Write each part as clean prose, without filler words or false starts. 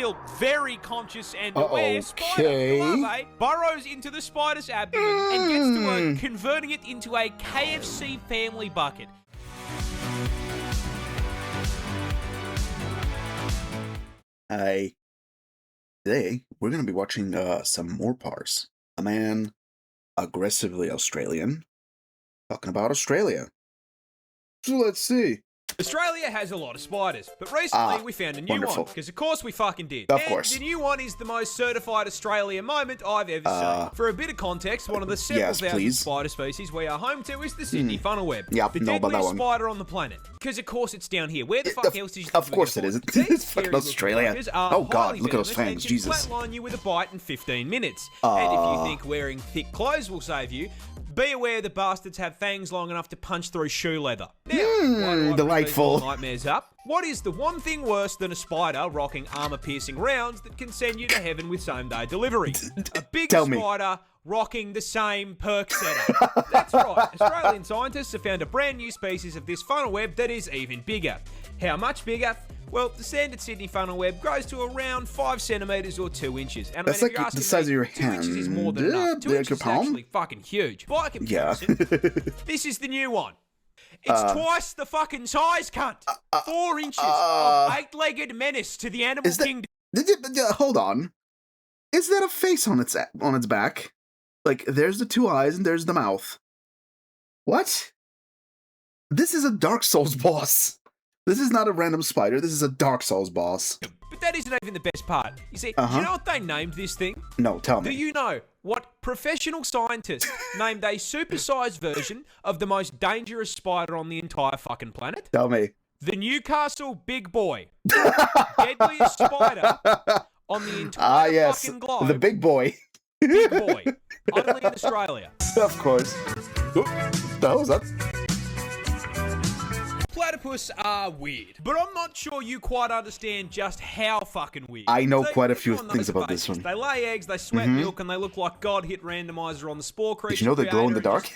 still very conscious and aware spider larvae burrows into the spider's abdomen and gets to work converting it into a KFC family bucket. Hi. Today, we're going to be watching some MoreParz. A man, aggressively Australian, talking about Australia. So let's see. Australia has a lot of spiders, but recently we found a new one, because of course we fucking did. Of course. The new one is the most certified Australia moment I've ever seen. For a bit of context, one of the several thousand spider species we are home to is the Sydney funnel web. Yep, the deadliest spider on the planet. Because of course it's down here. Where the fuck else did you think Of course it isn't. It's fucking Australia. Oh god, look at those fangs, Jesus. Flatline you with a bite in 15 minutes. And if you think wearing thick clothes will save you, be aware the bastards have fangs long enough to punch through shoe leather. Now, delightful. Nightmares up. What is the one thing worse than a spider rocking armor-piercing rounds that can send you to heaven with same-day delivery? A big spider rocking the same perk setup. That's right. Australian scientists have found a brand new species of this funnel web that is even bigger. How much bigger? Well, the standard Sydney funnel web grows to around 5 centimetres or 2 inches. And that's like the size of your hand. 2 inches is more than enough. 2 inches is actually fucking huge. By comparison, this is the new one. It's twice the fucking size, cunt. 4 inches of 8-legged menace to the animal kingdom. Hold on. Is that a face on its back? Like, there's the 2 eyes and there's the mouth. What? This is a Dark Souls boss. This is not a random spider. This is a Dark Souls boss. But that isn't even the best part. You see, do you know what they named this thing? No, tell me. Do you know what professional scientists named a supersized version of the most dangerous spider on the entire fucking planet? Tell me. The Newcastle Big Boy. Deadliest spider on the entire fucking globe. The big boy. Big boy. Only in Australia. Of course. That was that. Platypus are weird, but I'm not sure you quite understand just how fucking weird. I know quite a few things about this one. They lay eggs, they sweat milk, and they look like God hit randomizer on the spore creature. Did you know they glow in the dark?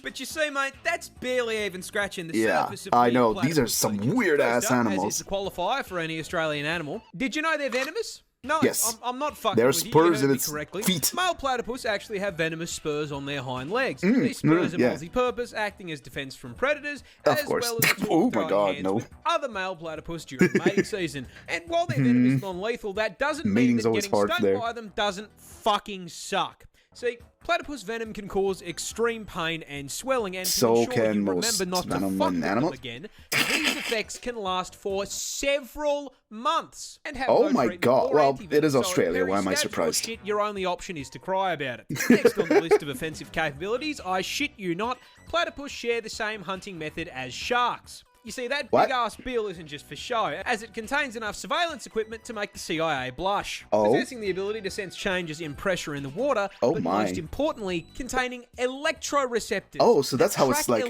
But you see, mate, that's barely even scratching the surface of I know. These are some weird-ass animals. As is the qualifier for any Australian animal. Did you know they're venomous? No, yes. I'm not fucking there are with you. spurs You in its correctly. feet. Male platypus actually have venomous spurs on their hind legs. These spurs are multi-purpose, acting as defense from predators, as well as oh my god, no. with other male platypus during mating season. And while their venom is non-lethal, that doesn't mean that getting stung by them doesn't fucking suck. See, platypus venom can cause extreme pain and swelling, and to ensure you remember not to fuck with them again, these effects can last for several months. And have oh my god, well, it is Australia, why am I surprised? Shit, your only option is to cry about it. Next on the list of offensive capabilities, I shit you not, platypus share the same hunting method as sharks. You see, that big-ass bill isn't just for show, as it contains enough surveillance equipment to make the CIA blush. Possessing the ability to sense changes in pressure in the water, but most importantly, containing electroreceptors. Oh, so that's how it's like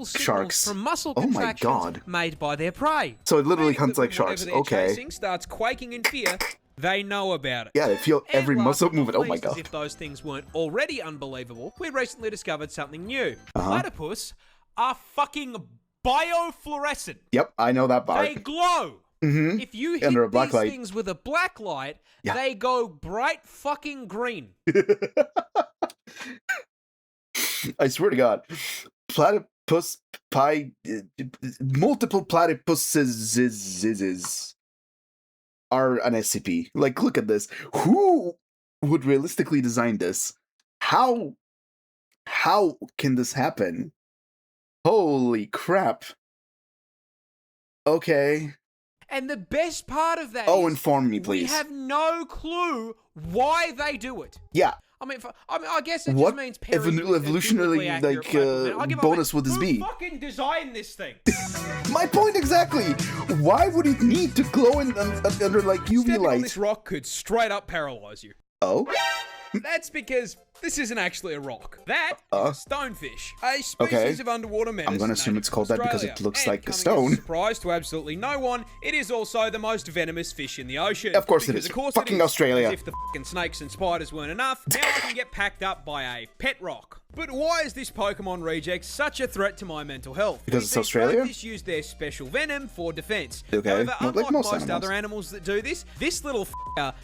sharks. From muscle contractions made by their prey. So it literally hunts like sharks. Chasing starts quaking in fear, they know about it. Yeah, they feel every muscle movement. Oh my god. As if those things weren't already unbelievable, we recently discovered something new. Platypus are fucking biofluorescent. Yep, I know that part. They glow. If you hit under a black light. Things with a black light, they go bright fucking green. I swear to God. Multiple platypuses are an SCP. Like, look at this. Who would realistically design this? How can this happen? Holy crap. Okay. And the best part of that is, inform me, please. We have no clue why they do it. Yeah. I mean, I guess it just means evolutionary bonus would this be? Who fucking designed this thing? My point exactly. Why would it need to glow under like UV light? On this rock could straight up paralyze you. Oh? That's because This isn't actually a rock. That is a stonefish, a species of underwater menace. I'm gonna assume it's called that because it looks like a stone. Coming as a surprise to absolutely no one, it is also the most venomous fish in the ocean. Of course it is. Fucking Australia. As if the fucking snakes and spiders weren't enough, now I can get packed up by a pet rock. But why is this Pokemon reject such a threat to my mental health? Because it's Australia? Fish use their special venom for defense. Okay. However, Well, unlike like most most animals. other animals that do this little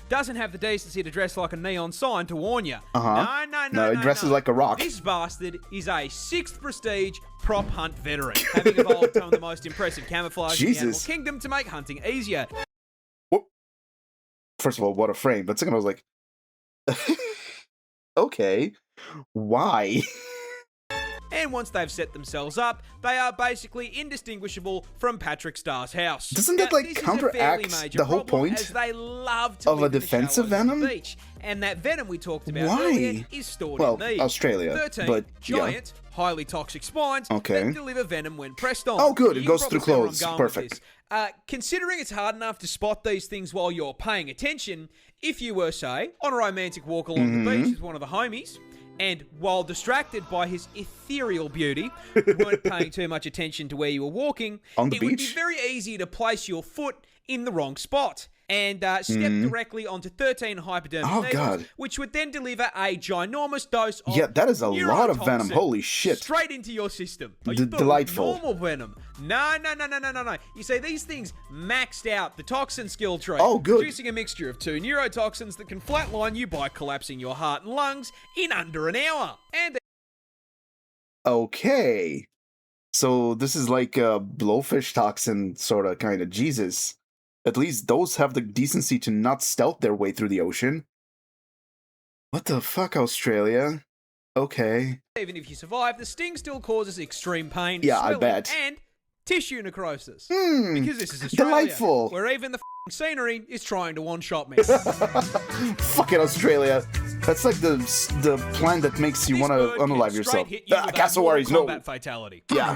doesn't have the decency to dress like a neon sign to warn you. No, it dresses like a rock. This bastard is a 6th prestige prop hunt veteran, having evolved some of the most impressive camouflage in the animal kingdom to make hunting easier. First of all, what a frame. But second, I was like, okay, why? And once they've set themselves up, they are basically indistinguishable from Patrick Starr's house. Doesn't that like counteract the whole point as they love to of a defensive venom? Beach. And that venom we talked about earlier is stored in these. Australia, 13 but giant, highly toxic spines that deliver venom when pressed on. Oh, good. It You goes can through probably see clothes. where I'm going with Perfect. this. Considering it's hard enough to spot these things while you're paying attention, if you were, say, on a romantic walk along the beach with one of the homies, and while distracted by his ethereal beauty, weren't paying too much attention to where you were walking, on the it beach? would be very easy to place your foot in the wrong spot and step directly onto 13 hypodermic needles, which would then deliver a ginormous dose of that is a lot of venom. neurotoxin Holy shit. straight into your system. Oh, you thought it was Delightful. normal venom. No. You see, these things maxed out the toxin skill tree. Oh, good. Producing a mixture of 2 neurotoxins that can flatline you by collapsing your heart and lungs in under an hour. And Okay. So this is like a blowfish toxin, sort of, kind of. Jesus. At least those have the decency to not stealth their way through the ocean. What the fuck, Australia? Okay. even if you survive, the sting still causes extreme pain, Yeah, I swelling, bet. and tissue necrosis. Because this is Australia, Delightful. where even the scenery is trying to one-shot me. Fuck it, Australia. That's like the plant that makes you want to unalive yourself. Cassowaries, no. Combat fatality. Yeah.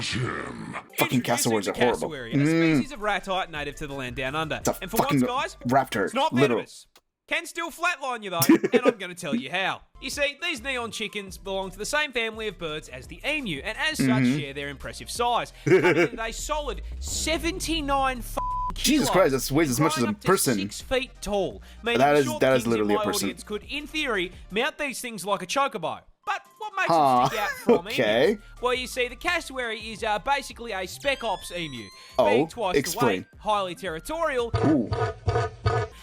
Fucking cassowaries are horrible. Cassowary, a species of ratite native to the land down under. It's a And for fucking once, guys, raptor. it's not Literal. venomous. Can still flatline you though, and I'm going to tell you how. You see, these neon chickens belong to the same family of birds as the emu, and as such share their impressive size. Coming in at a solid 79 Jesus Christ, that weighs as much as a person. 6 feet tall. Meaning That is- short that is kings in literally a my person. audience could, in theory, mount these things like a chocobo. But what makes them stick out from okay. emus? Well, you see, the cassowary is basically a spec ops emu. Oh, being twice the explain. weight, highly territorial, Ooh.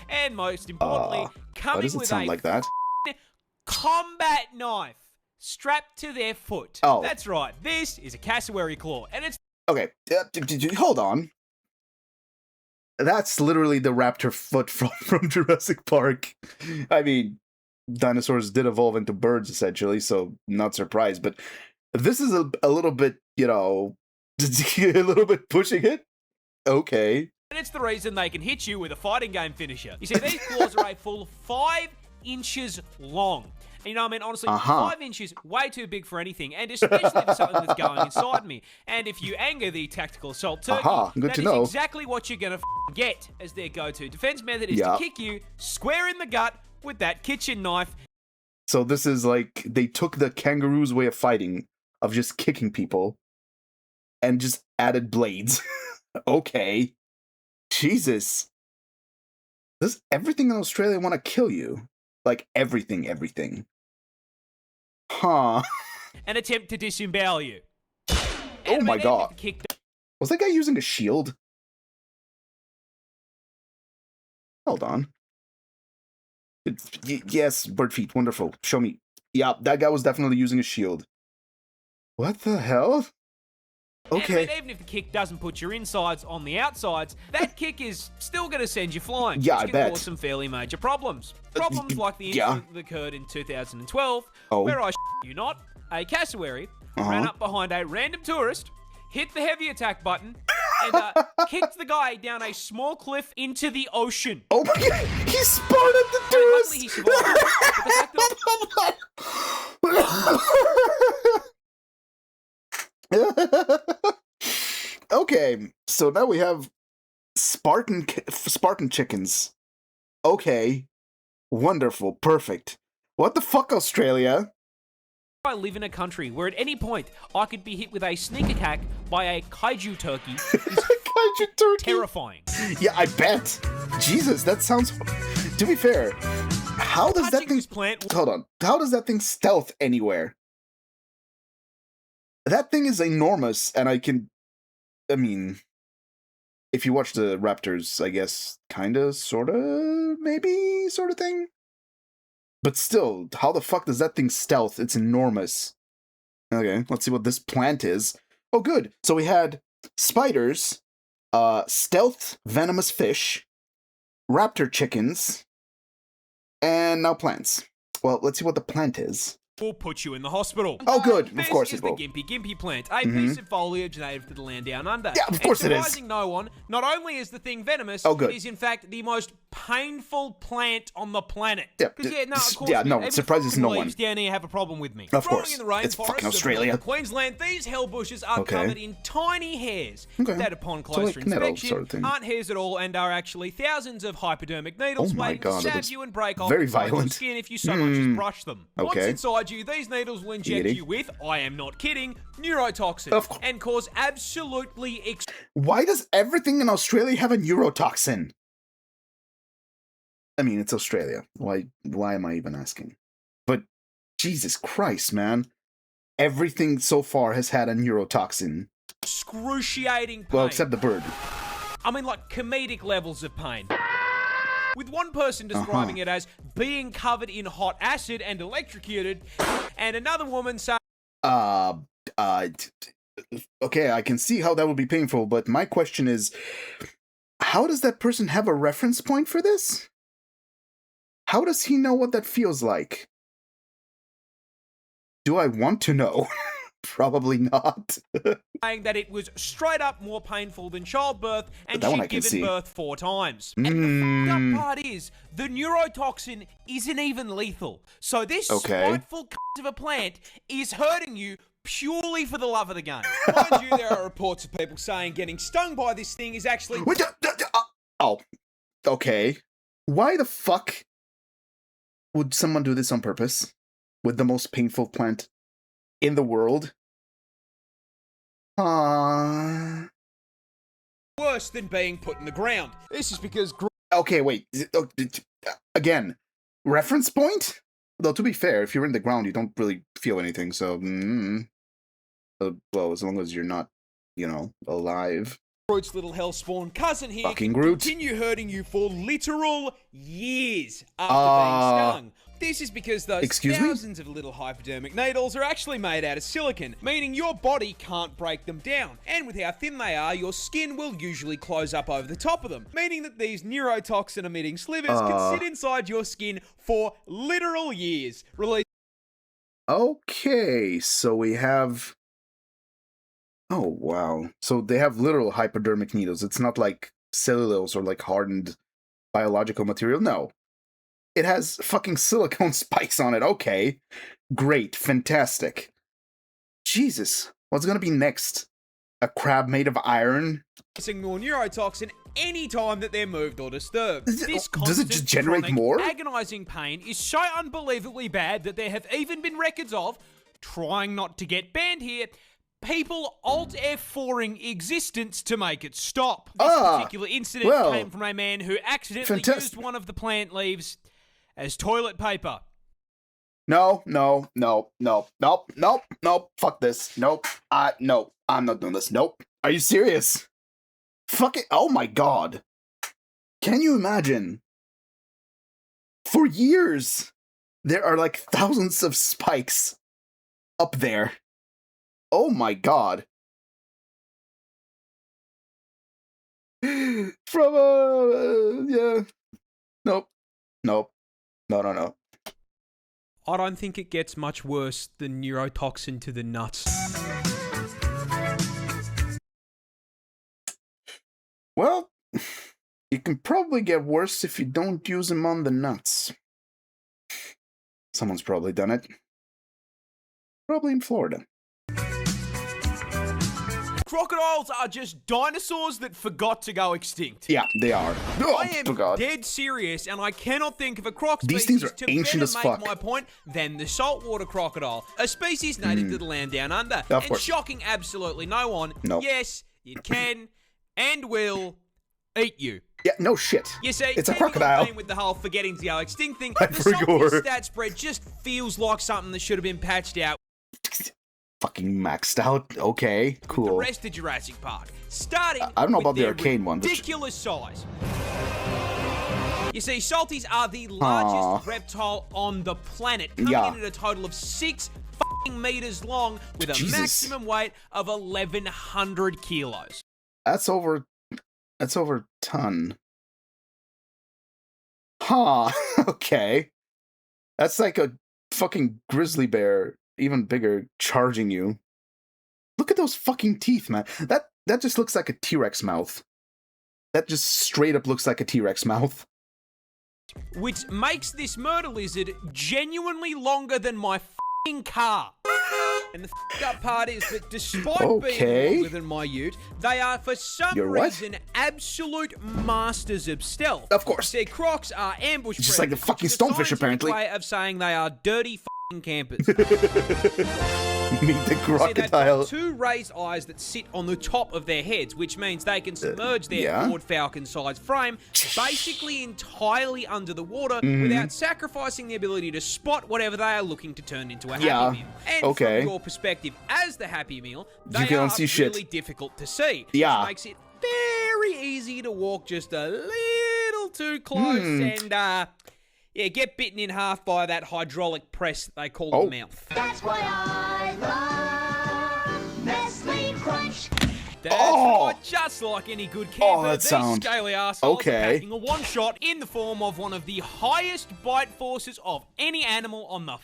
and most importantly, Why coming does it with sound a like that? combat knife strapped to their foot. Oh. That's right. This is a cassowary claw, and it's Okay, hold on. That's literally the raptor foot from Jurassic Park. I mean, dinosaurs did evolve into birds, essentially, so not surprised. But this is a little bit, a little bit pushing it. Okay. And it's the reason they can hit you with a fighting game finisher. You see, these claws are a full 5 inches long. And you know what I mean? Honestly, 5 inches, way too big for anything, and especially for something that's going inside me. And if you anger the tactical assault turkey, Good that to is know. exactly what you're going to get as their go-to defense method is to kick you square in the gut with that kitchen knife. So this is like, they took the kangaroo's way of fighting, of just kicking people, and just added blades. Okay. Jesus. Does everything in Australia want to kill you? Like, everything. Huh. An attempt to disembowel you. Oh my god. Was that guy using a shield? Hold on. Yes, bird feet, wonderful. Show me. Yeah, that guy was definitely using a shield. What the hell? Okay. And even if the kick doesn't put your insides on the outsides, that kick is still going to send you flying. Yeah, which I can bet. cause some fairly major problems. Problems like the incident that occurred in 2012, where I you not, a cassowary ran up behind a random tourist, hit the heavy attack button, and kicked the guy down a small cliff into the ocean. Oh my god, he spotted the tourist! Luckily he survived, but the fact that Okay, so now we have Spartan chickens. Okay, wonderful, perfect. What the fuck, Australia? I live in a country where at any point I could be hit with a sneak attack by a kaiju turkey is Kaiju turkey. terrifying. Yeah, I bet. Jesus, that sounds. To be fair, how does that Touching thing? this plant Hold on. How does that thing stealth anywhere? That thing is enormous, and I mean, if you watch the Raptors, I guess, kinda, sorta, maybe, sort of thing. But still, how the fuck does that thing stealth? It's enormous. Okay, let's see what this plant is. Oh, good. So we had spiders, stealth venomous fish, raptor chickens, and now plants. Well, let's see what the plant is. will put you in the hospital. Oh, good. This Of course is it will. the Gimpy plant, a piece of foliage native to the land down under. Yeah, of course it is. Surprising no one, not only is the thing venomous, Oh, good. it is in fact the most painful plant on the planet. Yeah, of course, yeah, no, even it surprises the no leaves one. down here have a problem with me. Of Growing course. in the It's rainforests fucking of Australia. Queensland, these hell bushes are Okay. covered in tiny hairs Okay. that, upon So, closer like nettle inspection, sort of thing. aren't hairs at all and are actually thousands of hypodermic needles Oh my waiting God, to that stab looks you and break off very inside your violent. skin if you so much as brush them. Once Okay. inside you, these needles will inject Eating. you with, I am not kidding, neurotoxin Of course. and cause absolutely Why does everything in Australia have a neurotoxin? I mean, it's Australia. Why am I even asking? But Jesus Christ, man. Everything so far has had a neurotoxin. excruciating pain. Well, except the bird. I mean, like comedic levels of pain. With one person describing it as being covered in hot acid and electrocuted, and another woman saying, Okay, I can see how that would be painful, but my question is, how does that person have a reference point for this? How does he know what that feels like? Do I want to know? Probably not. that it was straight up more painful than childbirth, and That one I she'd can given see. birth 4 times. And the fucked up part is, the neurotoxin isn't even lethal. So this Okay. spiteful of a plant is hurting you purely for the love of the game. Mind you, there are reports of people saying getting stung by this thing is actually... Wait, oh, okay. Why the fuck would someone do this on purpose? With the most painful plant in the world? worse than being put in the ground. This is because Okay, wait. Again, reference point? Though, to be fair, if you're in the ground, you don't really feel anything, so... well, as long as you're not, alive. Groot's little hellspawn cousin here Fucking can Groot. continue hurting you for literal years after being stung. This is because those Excuse me? thousands of little hypodermic needles are actually made out of silicon, meaning your body can't break them down. And with how thin they are, your skin will usually close up over the top of them, meaning that these neurotoxin-emitting slivers can sit inside your skin for literal years, releasing Okay, so we have... Oh, wow. So they have literal hypodermic needles. It's not like cellulose or like hardened biological material. No. It has fucking silicone spikes on it. Okay. Great. Fantastic. Jesus. What's gonna be next? A crab made of iron? more neurotoxin any time that they're moved or disturbed. This Does it constant, just generate chronic, more? agonizing pain is so unbelievably bad that there have even been records of, trying not to get banned here, people Alt+F4ing existence to make it stop. This particular incident came from a man who accidentally used one of the plant leaves as toilet paper. No. Fuck this. Nope. No. I'm not doing this. Nope. Are you serious? Fuck it. Oh my god. Can you imagine? For years, there are like thousands of spikes up there. Oh my god. From, yeah. Nope. No. I don't think it gets much worse than neurotoxin to the nuts. Well, it can probably get worse if you don't use them on the nuts. Someone's probably done it. Probably in Florida. Crocodiles are just dinosaurs that forgot to go extinct. Yeah, they are. I am dead serious, and I cannot think of a croc species things are to ancient better as make fuck. my point than the saltwater crocodile, a species native to the land down under, Of course. shocking absolutely no one. Nope. Yes, it can and will eat you. Yeah, no shit. You see, it's a crocodile. With the whole forgetting to go extinct thing, I the forgot. saltwater stat spread just feels like something that should have been patched out. Fucking maxed out. Okay, cool. The rest of Jurassic Park, starting I don't know with about the their arcade one. ridiculous size. You see, salties are the largest reptile on the planet, coming in at a total of 6 meters long with a maximum weight of 1,100 kilos. That's over a ton. Huh. Okay. That's like a fucking grizzly bear, even bigger, charging you. Look at those fucking teeth, man. That just looks like a T-Rex mouth. That just straight up looks like a T-Rex mouth. Which makes this murder lizard genuinely longer than my f***ing car. And the f***ed up part is that despite being longer than my ute, they are for some reason absolute masters of stealth. Of course. Their crocs are ambush predators. Just like the fucking stonefish, apparently. Way of saying they are dirty f***ing campers. Meet the crocodile. See, they've got 2 raised eyes that sit on the top of their heads, which means they can submerge their Ford Falcon-sized frame basically entirely under the water without sacrificing the ability to spot whatever they are looking to turn into a Happy Meal. And from your perspective as the Happy Meal, they are really difficult to see, which makes it very easy to walk just a little too close and get bitten in half by that hydraulic press that they call the mouth. That's why I love Nestle Crunch. That's right, just like any good camper, these scaly assholes are packing a one-shot in the form of one of the highest bite forces of any animal on the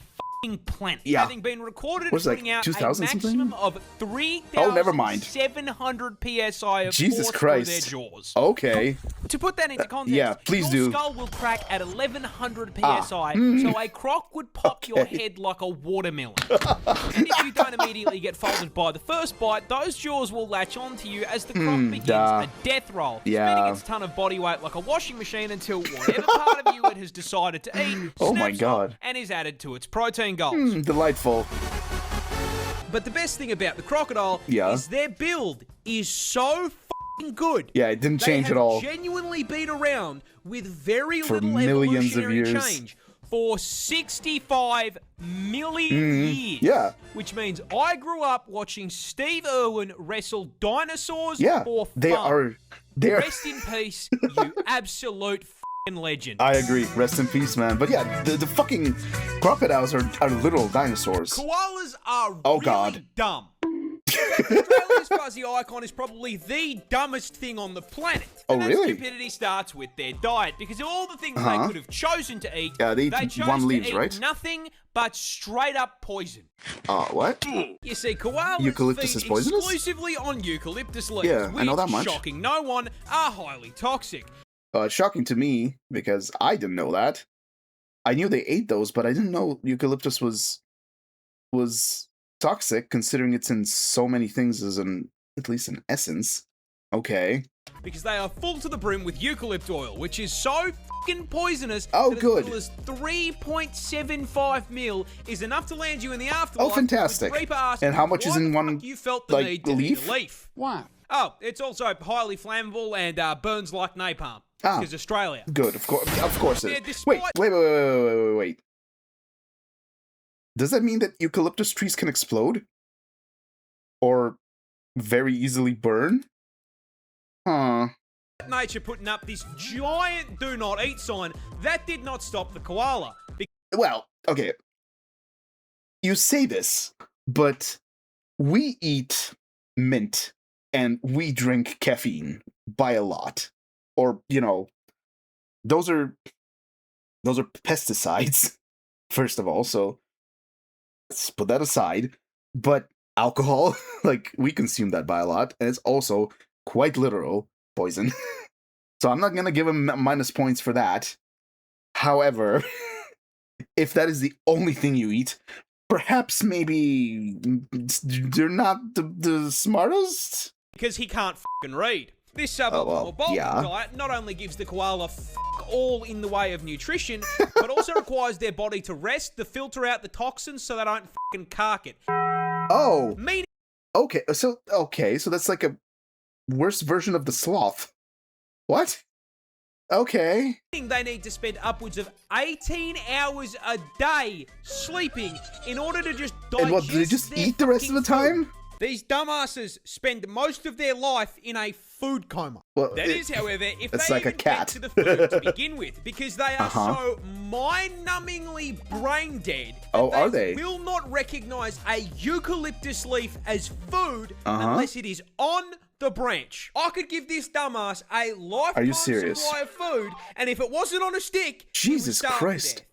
planet. Having been recorded as putting out a maximum of 3,700 psi of force through their jaws. Okay. To put that into context, your skull will crack at 1,100 psi, so a croc would pop your head like a watermelon. And if you don't immediately get folded by the first bite, those jaws will latch onto you as the croc begins a death roll, spinning its ton of body weight like a washing machine until whatever part of you it has decided to eat snaps off and is added to its protein goals. Delightful. But the best thing about the crocodile is their build is so good. Yeah, it didn't change at all. They have genuinely been around with very little millions of years. change for 65 million years. Yeah. Which means I grew up watching Steve Irwin wrestle dinosaurs for fun. They are. Rest in peace, you absolute legend. I agree. Rest in peace, man. But yeah, the fucking crocodiles are literal dinosaurs. Koalas are really dumb. Australia's fuzzy icon is probably the dumbest thing on the planet. And that stupidity starts with their diet, because of all the things they could have chosen to eat, they chose to eat nothing but straight up poison. What? You see, koalas eucalyptus is poisonous? Exclusively on eucalyptus leaves, I know that much. Shocking no one, are highly toxic. Shocking to me, because I didn't know that. I knew they ate those, but I didn't know eucalyptus was toxic, considering it's in so many things as at least an essence. Okay. Because they are full to the brim with eucalypt oil, which is so fucking poisonous that as little as 3.75 mil is enough to land you in the afterlife. Oh, fantastic. And how much is in one, you felt the need to leaf? eat a leaf. Wow. Oh, it's also highly flammable and burns like napalm. Because Australia. Good, of course it is. Wait. Does that mean that eucalyptus trees can explode? Or very easily burn? Huh. Nature putting up this giant do not eat sign, that did not stop the koala. Well, okay. You say this, but we eat mint and we drink caffeine by a lot. Or, those are pesticides, first of all, so let's put that aside. But alcohol, we consume that by a lot, and it's also quite literal poison. So I'm not going to give him minus points for that. However, if that is the only thing you eat, perhaps maybe they're not the smartest? because he can't fucking read. This suboptimal bulking diet not only gives the koala all in the way of nutrition, but also requires their body to rest, to filter out the toxins so they don't fucking cark it. Oh. Okay, so that's like a worse version of the sloth. What? Okay. They need to spend upwards of 18 hours a day sleeping in order to just digest. And what, do they just eat the rest of the time? These dumbasses spend most of their life in a food coma. Well, that is, however, if they like even get to the food to begin with, because they are so mind-numbingly brain dead. Are they? Will not recognize a eucalyptus leaf as food unless it is on the branch. I could give this dumbass a lifetime supply of food, and if it wasn't on a stick, Jesus Christ.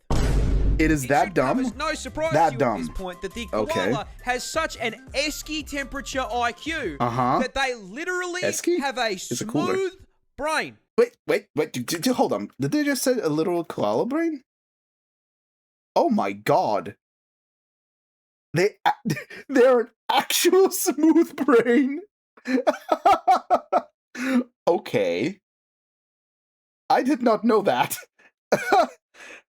It is that dumb? No surprise to you at this point that the koala has such an esky temperature IQ that they literally have a smooth brain. Wait, hold on. Did they just say a literal koala brain? Oh my god. They're an actual smooth brain. Okay. I did not know that.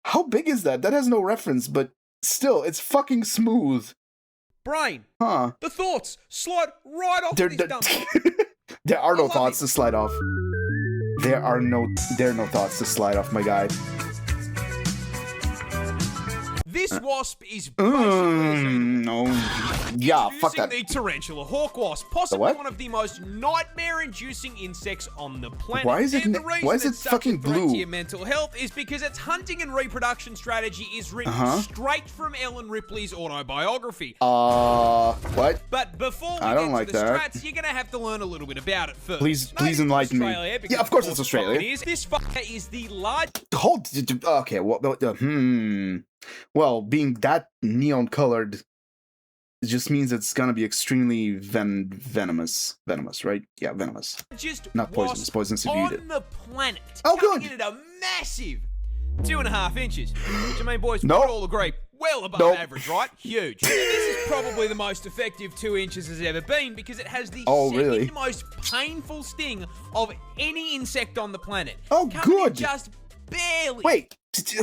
How big is that? That has no reference, but still, it's fucking smooth. Brain. Huh. The thoughts slide right off this dumb. There are no thoughts to slide off. There are no thoughts to slide off, my guy. This wasp is basically fuck that. The tarantula hawk wasp, possibly one of the most nightmare-inducing insects on the planet. Why is it fucking blue? To your mental health is because its hunting and reproduction strategy is written straight from Ellen Ripley's autobiography. What? But before we get to the strats, you're gonna have to learn a little bit about it first. Please enlighten me. Yeah, of course it's Australia. This fucker is the largest. Okay. Well, being that neon colored, it just means it's gonna be extremely venomous. Venomous, right? Yeah, venomous. Not poisonous. Poisonous if you eat it. On the planet. Oh, good. Coming in at a massive 2.5 inches. Which, I mean, boys, we all agree, well above average, right? Huge. This is probably the most effective 2 inches has ever been because it has the second most painful sting of any insect on the planet. Oh, good. Just barely. Wait,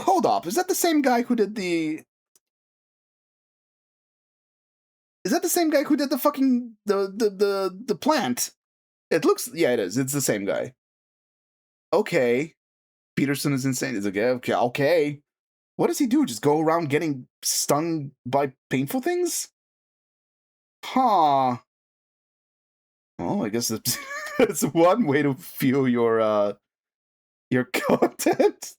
hold up. Is that the same guy who did the... Is that the same guy who did the fucking... the plant? It looks... Yeah, it is. It's the same guy. Okay. Peterson is insane. It's like, okay. What does he do? Just go around getting stung by painful things? Huh. Well, I guess that's one way to fuel your content.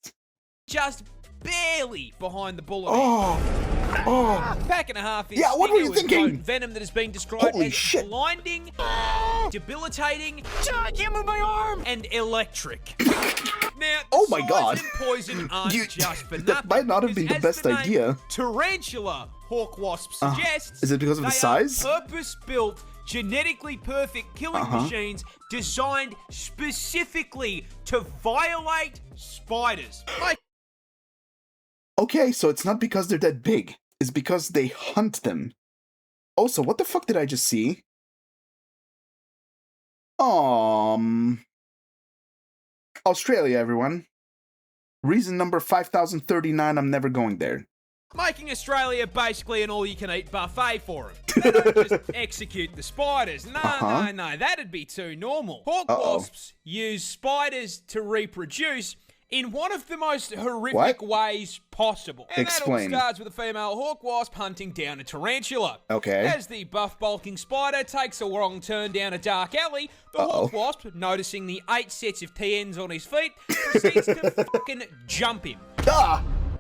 Just barely behind the bullet. Pack and a half is what were you thinking? Venom that has been described as blinding, debilitating, can't move my arm, and electric. Now, my god. Poison aren't just for nothing. That might not have been the best idea. Tarantula hawk wasp suggests. Is it because of the size? Purpose-built, genetically perfect killing machines designed specifically to violate spiders. Okay, so it's not because they're that big. It's because they hunt them. Also, what the fuck did I just see? Australia, everyone. Reason number 5039, I'm never going there. Making Australia basically an all-you-can-eat buffet for them. They don't just execute the spiders. No, that'd be too normal. Hawk wasps use spiders to reproduce in one of the most horrific ways possible. And Explain. That all starts with a female hawk wasp hunting down a tarantula. Okay. As the buff bulking spider takes a wrong turn down a dark alley, the hawk wasp, noticing the 8 sets of TNs on his feet, proceeds to fucking jump him.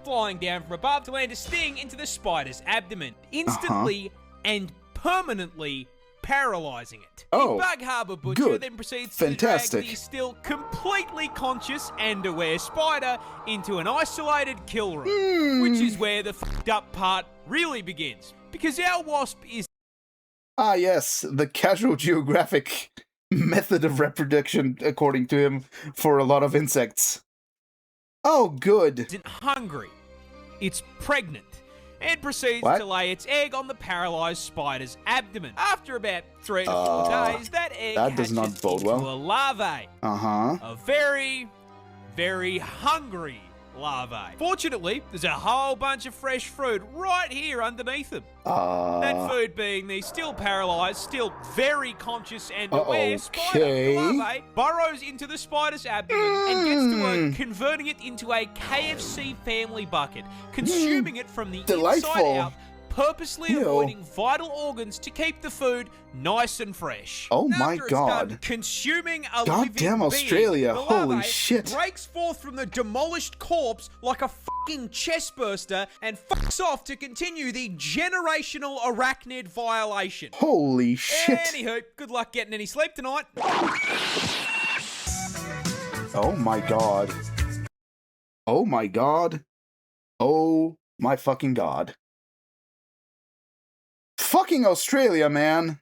Flying down from above to land a sting into the spider's abdomen, instantly and permanently paralyzing it. The Bug Harbor Butcher then proceeds to drag the still completely conscious and aware spider into an isolated kill room, which is where the fucked up part really begins. Because our wasp is... yes, the casual geographic method of reproduction, according to him, for a lot of insects. Oh, good. Isn't hungry. It's pregnant. and proceeds What? to lay its egg on the paralyzed spider's abdomen. After about 3 to 4 days, that egg that does not hatches bode into well. a larvae. Uh-huh. A very, very hungry larvae. Fortunately, there's a whole bunch of fresh fruit right here underneath them. That food being the still paralyzed, still very conscious and aware spider. The larvae burrows into the spider's abdomen and gets to work converting it into a KFC family bucket, consuming it from the inside out, purposely avoiding vital organs to keep the food nice and fresh. Oh my After it's God. done consuming a Goddamn living Australia, being, the holy larvae shit. breaks forth from the demolished corpse like a fucking chest burster and fucks off to continue the generational arachnid violation. Holy shit. Anywho, good luck getting any sleep tonight. Oh my God. Oh my God. Oh my fucking God. Fucking Australia, man.